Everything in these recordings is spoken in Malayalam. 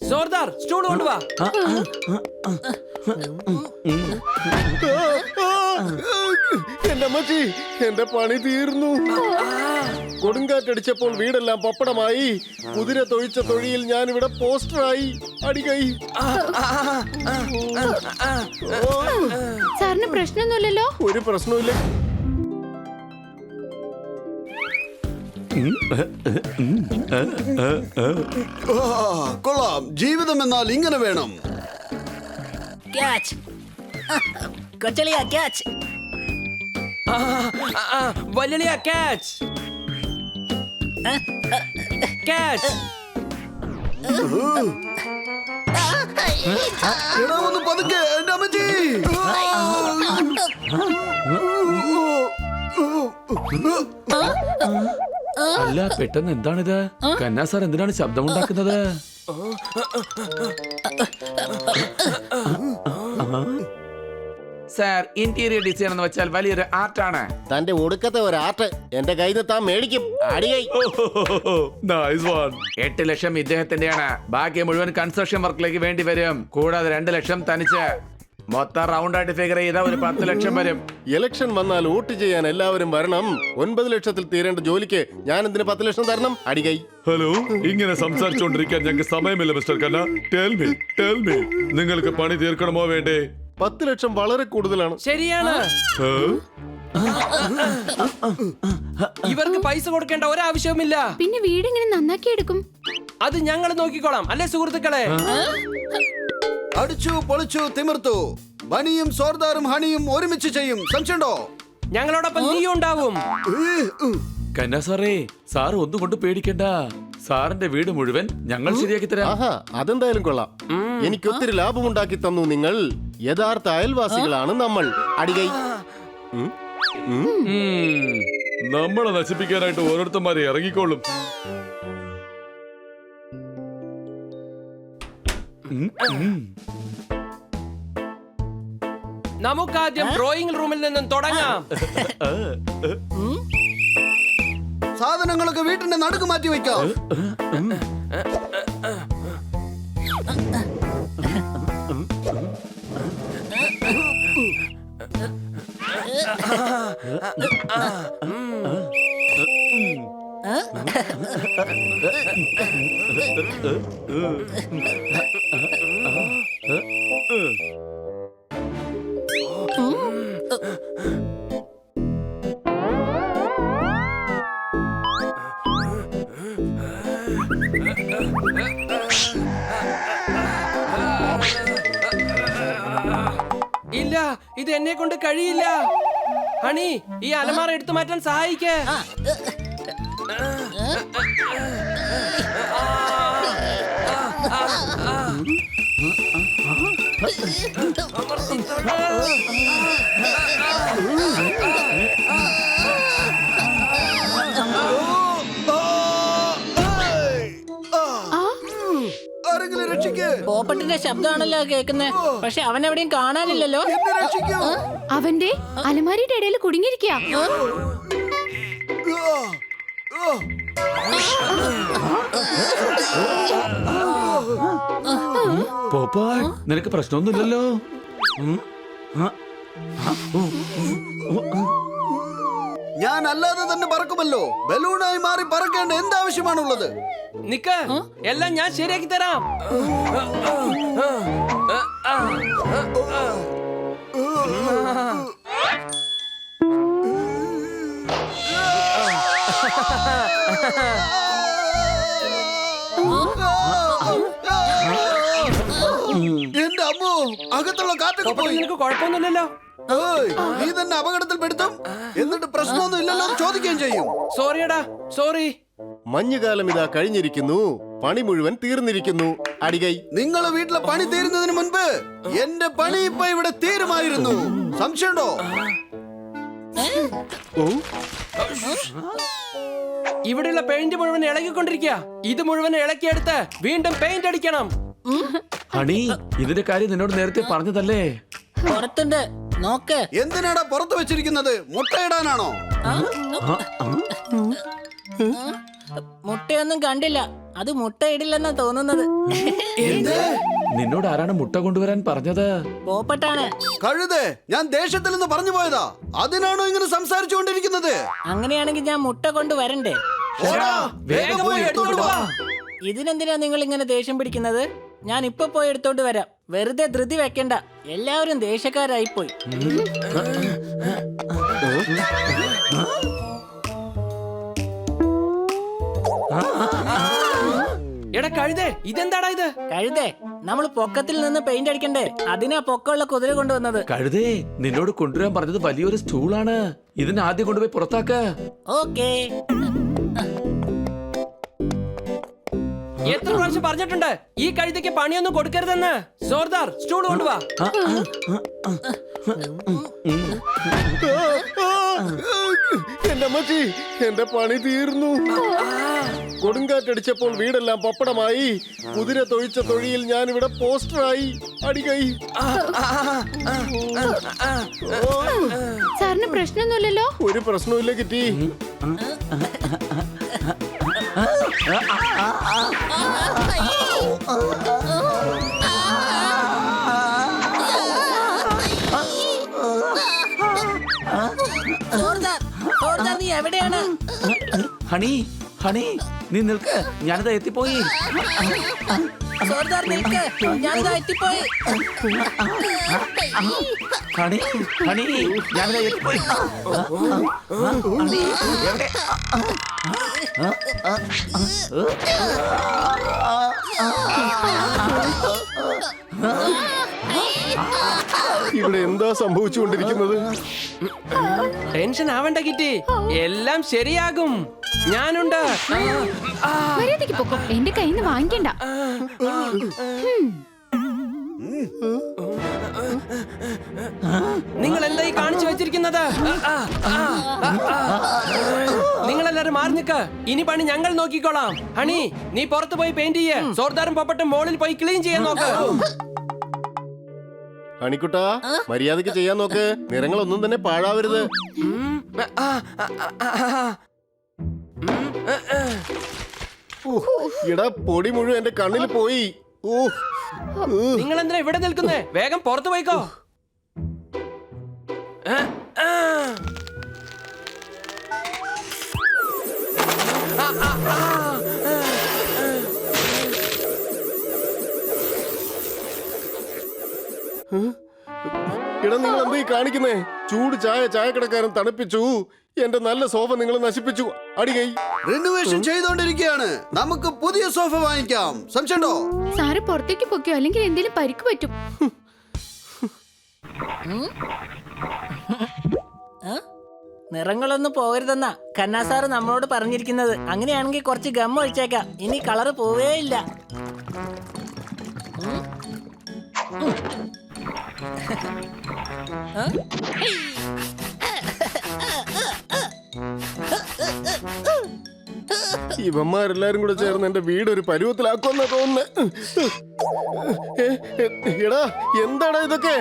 സോർദാർ സ്റ്റൂൾ കൊണ്ടുവാ. എന്റെ അമ്മച്ചി, എന്റെ പണി തീർന്നു. കൊടുങ്കാറ്റടിച്ചപ്പോൾ വീടെല്ലാം പപ്പടമായി. കുതിര തൊഴിച്ച തൊഴിയിൽ ഞാൻ ഇവിടെ പോസ്റ്ററായി. അടികൈ. സാറിന് പ്രശ്നമൊന്നുമില്ലല്ലോ? ഒരു പ്രശ്നമില്ല. കൊള്ളാം. ജീവിതം എന്നാൽ ഇങ്ങനെ വേണം. ക്യാച്ച് കൊച്ചളിയ ക്യാച്ച്. വലിയ ക്യാച്ച് ക്യാച്ച്. എടാ ഒന്ന് പതുക്കെ എന്റെ അമ്മച്ചി. അല്ല, പെട്ടെന്ന് എന്താണിത്? കന്നാ സാർ എന്തിനാണ് ശബ്ദമുണ്ടാക്കുന്നത്? സാർ, ഇന്റീരിയർ ഡിസൈൻ എന്ന് വെച്ചാൽ വലിയൊരു ആർട്ടാണ്. തന്റെ ഒടുക്കത്തെ ഒരു ആർട്ട് എന്റെ കയ്യിൽ നിന്ന് താൻ മേടിക്കും. അടികൈ. 8 ലക്ഷം ഇദ്ദേഹത്തിന്റെയാണ്. ബാക്കി മുഴുവൻ കൺസ്ട്രക്ഷൻ വർക്കിലേക്ക് വേണ്ടി വരും. കൂടാതെ 2 ലക്ഷം തനിച്ച്. മൊത്തം റൗണ്ട് ആയിട്ട് ഫിഗർ ചെയ്താൽ ഒരു 10 ലക്ഷം വരും. ഇലക്ഷൻ വന്നാൽ വോട്ട് ചെയ്യാൻ എല്ലാവരും വരണം. 9 ലക്ഷത്തിൽ തീരേണ്ട ജോലിക്ക് ഞാൻ എന്തിന് 10 ലക്ഷം തരണം? അടികൈ. ഹലോ, ഇങ്ങനെ സംസാരിച്ചുകൊണ്ടിരിക്കാൻ ഞങ്ങൾക്ക് സമയമില്ല മിസ്റ്റർ കന്ന. ടെൽ മീ നിങ്ങൾക്ക് പണി തീർക്കണമോ വേണ്ടേ? 10 ലക്ഷം വളരെ കൂടുതലാണ്. ശരിയാണ്. ഇവർക്ക് പൈസ കൊടുക്കേണ്ട ഒരാവശ്യവുമില്ല. പിന്നെ വീട് ഇങ്ങനെ നന്നാക്കി എടുക്കും. അത് ഞങ്ങൾ നോക്കിക്കോളാം, അല്ലേ സുഹൃത്തുക്കളെ? അടിച്ചു പൊളിച്ചു തിമിർത്തു. ബനിയും സോർദാറും ഹണിയും ഒരുമിച്ച് ചെയ്യും. സംശയമുണ്ടോ? ഞങ്ങളോടൊപ്പം നീയും ഉണ്ടാവും. കന്നാ സാറേ, സാർ ഒന്നും കൊണ്ട് പേടിക്കണ്ട. സാറിന്റെ വീട് മുഴുവൻ ഞങ്ങൾ ശരിയാക്കി തരാം. ആഹാ, അതെന്തായാലും കൊള്ളാം. എനിക്ക് ഒത്തിരി ലാഭമുണ്ടാക്കി തന്നു നിങ്ങൾ. യഥാർത്ഥ അയൽവാസികളാണ് നമ്മൾ. അടികൈ. നമ്മളെ നശിപ്പിക്കാനായിട്ട് ഓരോരുത്തന്മാരെ ഇറങ്ങിക്കോളും. നമുക്കാദ്യം ഡ്രോയിങ് റൂമിൽ നിന്നും തുടങ്ങാം. സാധനങ്ങളൊക്കെ വീട്ടിന്റെ നടുക്ക് മാറ്റി വെക്കാം. ഇല്ല, ഇത് എന്നെ കൊണ്ട് കഴിയില്ല. ഹണി, ഈ അലമാര എടുത്തു മാറ്റാൻ സഹായിക്കേ. ആരെങ്കിലും രക്ഷിക്ക്. പോപ്പട്ടിന്റെ ശബ്ദമാണല്ലോ കേൾക്കുന്നത്. പക്ഷെ അവൻ എവിടെയും കാണാനില്ലല്ലോ. എന്നെ രക്ഷിക്കൂ. അവന്റെ അലമാരിയുടെ ഇടയിൽ കുടുങ്ങിയിരിക്കുക. പോപ്പാ, നിനക്ക് പ്രശ്നമൊന്നുമില്ലല്ലോ? ഞാൻ അല്ലാതെ തന്നെ പറക്കുമല്ലോ. ബലൂണായി മാറി പറക്കേണ്ട എന്താവശ്യമാണുള്ളത്? നിക്ക്, എല്ലാം ഞാൻ ശരിയാക്കി തരാം. എന്റെ അമ്മോ, അകത്തുള്ള കാറ്റൊക്കെ പോയി. നിനക്ക് കുഴപ്പമൊന്നുമില്ലല്ലോ? ഏയ്, നീ തന്നെ അപകടത്തിൽ പെടുത്തും. എന്നിട്ട് പ്രശ്നമൊന്നും ഇല്ലല്ലോ ചോദിക്കുകയും ചെയ്യും. സോറിയടാ, സോറി. മഞ്ഞുകാലം ഇതാ കഴിഞ്ഞിരിക്കുന്നു. പണി മുഴുവൻ തീർന്നിരിക്കുന്നു. അടികൈ. നിങ്ങളെ വീട്ടിലെ പണി തീരുന്നതിന് മുൻപ് എന്റെ പണി ഇപ്പൊ ഇവിടെ തീരുമായിരുന്നു. സംശയമുണ്ടോ? ഇവിടെയുള്ള പെയിന്റ് മുഴുവൻ ഇളകിക്കൊണ്ടിരിക്കുക. ഇത് മുഴുവൻ ഇളക്കിയെടുത്ത് വീണ്ടും പെയിന്റ് അടിക്കണം. ഹണി, ഇതിന്റെ കാര്യം നിന്നോട് നേരത്തെ പറഞ്ഞതല്ലേ? പുറത്തുണ്ട്, നോക്ക്. എന്തിനാടാ പുറത്ത് വെച്ചിരിക്കുന്നത്? മുട്ടയിടാനാണോ? മുട്ടയൊന്നും കണ്ടില്ല. അത് മുട്ടയിടില്ലെന്നാ തോന്നുന്നത്. നിന്നോട് ആരാണ് മുട്ട കൊണ്ടുവരാൻ പറഞ്ഞത്? പോപ്പട്ടാണ്. കഴുതേ, ഞാൻ ദേഷ്യത്തിൽ നിന്ന് പറഞ്ഞു പോയതാ. അതിനാണോ ഇങ്ങനെ സംസാരിച്ചുകൊണ്ടിരിക്കുന്നത്? അങ്ങനെയാണെങ്കിൽ ഞാൻ മുട്ട കൊണ്ടുവരണ്ടേ? ഓടാ, വേഗം പോയി എടുത്തോണ്ട് വാ. ഇതിനെന്തിനാ നിങ്ങൾ ഇങ്ങനെ ദേഷ്യം പിടിക്കുന്നത്? ഞാൻ ഇപ്പൊ പോയി എടുത്തോണ്ട് വരാം. വെറുതെ ധൃതി വെക്കണ്ട. എല്ലാവരും ദേഷ്യക്കാരായി പോയി. എടാ കഴുതേ, ഇതെന്താടാ ഇത്? കഴുതേ, നമ്മൾ പൊക്കത്തിൽ നിന്ന് പെയിന്റ് അടിക്കണ്ടേ? അതിനാ പൊക്കമുള്ള കുതിര കൊണ്ടുവന്നത്. കഴുതേ, നിന്നോട് കൊണ്ടുവരാൻ പറഞ്ഞത് വലിയൊരു സ്റ്റൂളാണ്. ഇതിനെ ആദ്യം കൊണ്ടുപോയി പുറത്താക്ക. ഓക്കേ. എത്ര പ്രാവശ്യം പറഞ്ഞിട്ടുണ്ട് ഈ കഴുതയ്ക്ക് പണിയൊന്നും കൊടുക്കരുതെന്ന്? സോർദാർ, സ്റ്റൂൾ കൊണ്ടുവാ. എന്റെ അമ്മച്ചി, എന്റെ പണി തീർന്നു. കൊടുങ്കാറ്റടിച്ചപ്പോൾ വീടെല്ലാം പപ്പടമായി. കുതിര തൊഴിച്ച തൊഴിയിൽ ഞാൻ ഇവിടെ പോസ്റ്ററായി. അടികൈ. സാറിന് പ്രശ്നമൊന്നുമില്ലല്ലോ? ഒരു പ്രശ്നമില്ല കിറ്റി. നീ എവിടെയാണ്? ഹണി, ഹണി, നീ നിൽക്ക്, ഞാനിതാ എത്തിപ്പോയി. സോർദാർ നിൽക്ക്, ഞാനിതാ എത്തിപ്പോയി. ഹണി, ഹണി, ഞാനിതാ എത്തിപ്പോയി. ഹണി, എവിടെ? ഇവിടെ എന്താ സംഭവിച്ചുകൊണ്ടിരിക്കുന്നത്? ടെൻഷൻ ആവണ്ട കിറ്റി, എല്ലാം ശരിയാകും. ഞാനുണ്ട്. മര്യാദയ്ക്ക് പൊക്കോ, എന്റെ കയ്യിൽ നിന്ന് വാങ്ങിക്കണ്ട. നിങ്ങൾ എന്താ ഈ കാണിച്ചു വെച്ചിരിക്കുന്നത്? നിങ്ങളെല്ലാരും മാറി നിൽക്ക്. ഇനി പണി ഞങ്ങൾ നോക്കിക്കോളാം. ഹണി, നീ പുറത്ത് പോയി പെയിന്റ് ചെയ്യേ. സോർദാറും പൊപ്പട്ടും മോളിൽ പോയി ക്ലീൻ ചെയ്യാൻ നോക്ക്. അണിക്കുട്ടാ, മര്യാദക്ക് ചെയ്യാൻ നോക്ക്. നിറങ്ങളൊന്നും തന്നെ പാഴാവരുത്. ഇടാ, പൊടി മുഴുവൻ എന്റെ കണ്ണിൽ പോയി. നിങ്ങൾ എന്തിനാ ഇവിടെ നിൽക്കുന്നേ? വേഗം പുറത്ത് പോയിക്കോ. ഇടാ, നിങ്ങൾ എന്താ ഈ കാണിക്കുന്നേ? ചൂട് ചായ ചായക്കടക്കാരൻ തണുപ്പിച്ചു. എന്റെ നല്ല സോഫ നിങ്ങൾ നശിപ്പിച്ചു. അടികൈ. റിനോവേഷൻ ചെയ്തോണ്ടിരിക്കുകയാണ്. നമുക്ക് പുതിയ സോഫ വാങ്ങിക്കാം. സംശയമുണ്ടോ? സാറ് പുറത്തേക്ക് പൊക്കോ, അല്ലെങ്കിൽ എന്തെങ്കിലും പരിക്ക് പറ്റും. നിറങ്ങളൊന്നും പോകരുതെന്നാ കന്നാസാറ് നമ്മളോട് പറഞ്ഞിരിക്കുന്നത്. അങ്ങനെയാണെങ്കിൽ കുറച്ച് ഗം ഒഴിച്ചേക്കാം. ഇനി കളറ് പോവേ ഇല്ല. ഇവന്മാരെല്ലാരും കൂടെ ചേർന്ന് എന്റെ വീട് ഒരു പരുവത്തിലാക്കുമെന്നാ തോന്നുന്നു. എടാ, എന്താടാ ഇതൊക്കെ?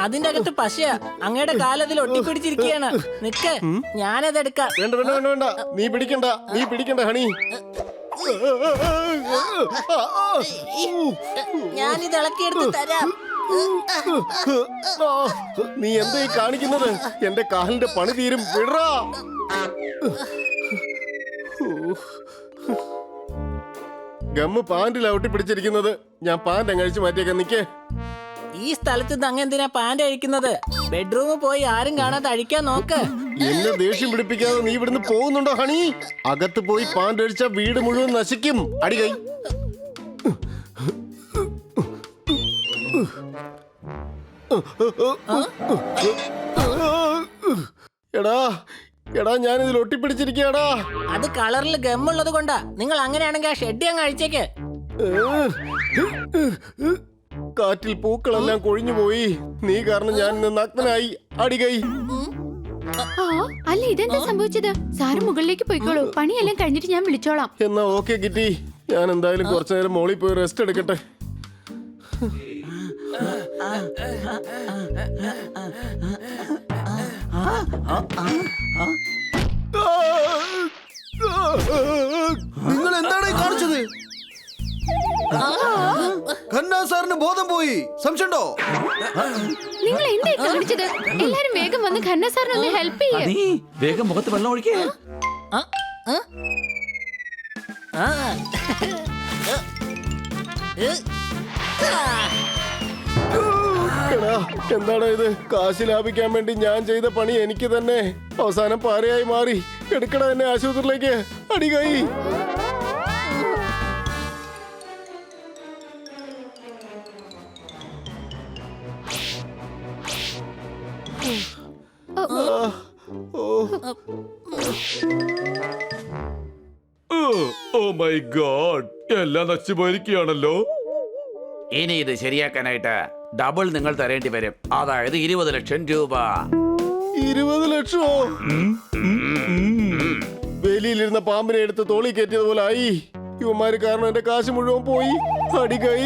അതിന്റെ അകത്ത് പശയാ. അങ്ങയുടെ കാലതിൽ ഒട്ടിപ്പിടിച്ചിരിക്കുകയാണ്. നിക്ക്, ഞാനതെടുക്കാം. വേണ്ട വേണ്ട വേണ്ട വേണ്ട, നീ പിടിക്കണ്ട, നീ പിടിക്കണ്ട ഹണി. ഞാനിത് ഇളക്കിയെടുത്ത് തരാം. നീ എന്താ ഈ കാണിക്കുന്നത്? എന്റെ കാലിന്റെ പണി തീരും. വിടറാ. ഗമ്മ് പാന്റിൽ ഒട്ടിപ്പിടിച്ചിരിക്കുന്നത്. ഞാൻ പാന്റ് അങ്ങഴിച്ച് മാറ്റിയേക്കാൻ. നിക്കേ. ഈ സ്ഥലത്ത് നിന്ന് അങ്ങ് എന്തിനാ പാന്റ് അഴിക്കുന്നത്? ബെഡ്റൂമിൽ പോയി ആരും കാണാതെ അഴിക്കാൻ നോക്ക്. എന്നെ ദേഷ്യം പിടിപ്പിക്കാതെ നീ ഇവിടുന്ന് പോകുന്നുണ്ടോ ഹണി? അകത്ത് പോയി പാന്റ് അടിച്ച വീട് മുഴുവൻ നശിക്കും. അടികൈ. എടാ എടാ, ഞാൻ ഇതിൽ ഒട്ടിപ്പിടിച്ചിരിക്കടാ. അത് കളറിൽ ഗമ്മുള്ളത് കൊണ്ടാ. നിങ്ങൾ അങ്ങനെയാണെങ്കിൽ ആ ഷെഡ് അങ്ങ് അഴിച്ചേക്ക്. കാറ്റിൽ പൂക്കളെല്ലാം കൊഴിഞ്ഞു പോയി. നീ കാരണം ഞാൻ ഇന്ന് നഗ്നനായി. അടികൈ. അല്ല, ഇതെന്താ സംഭവിച്ചത്? സാറ് മുകളിലേക്ക് പോയിക്കോളൂ, പണിയെല്ലാം കഴിഞ്ഞിട്ട് ഞാൻ വിളിച്ചോളാം. എന്നാ ഓക്കെ കിറ്റി, ഞാൻ എന്തായാലും കുറച്ചു നേരം മോളിൽ പോയി റെസ്റ്റ് എടുക്കട്ടെ. നിങ്ങൾ എന്താണ് ഈ കാണിച്ചത്? ഖന്ന സാറിന് ബോധം പോയി. സംശയമുണ്ടോ? നിങ്ങൾ എന്തായി കാണിച്ചത്? എല്ലാരും വേഗം വന്ന് ഖന്ന സാറിനെ ഒന്ന് ഹെൽപ്പ് ചെയ്യേ. നീ വേഗം മുഖത്ത് വെള്ളം ഒഴിക്കേ. ആ, ആ, ആ. എടാ, എന്താടാ ഇത്? കാശ് ലാഭിക്കാൻ വേണ്ടി ഞാൻ ചെയ്ത പണി എനിക്ക് തന്നെ അവസാനം പാരയായി മാറി. എടുക്കടാ എന്നെ ആശുപത്രിയിലേക്ക്. അടികൈ. ഓ മൈ ഗോഡ്, എല്ലാം നശിച്ചു പോയിരിക്കുകയാണല്ലോ. ഇനി ഇത് ശരിയാക്കാനായിട്ട് ഡബിൾ നിങ്ങൾ തരേണ്ടി വരും. അതായത് 20 ലക്ഷം രൂപ. 20 ലക്ഷമോ? വേലിയിലിരുന്ന പാമ്പിനെ എടുത്ത് തോളി കയറ്റിയതുപോലെ ആയി. ഇവന്മാര് കാരണം എന്റെ കാശ് മുഴുവൻ പോയി. അടികൈ.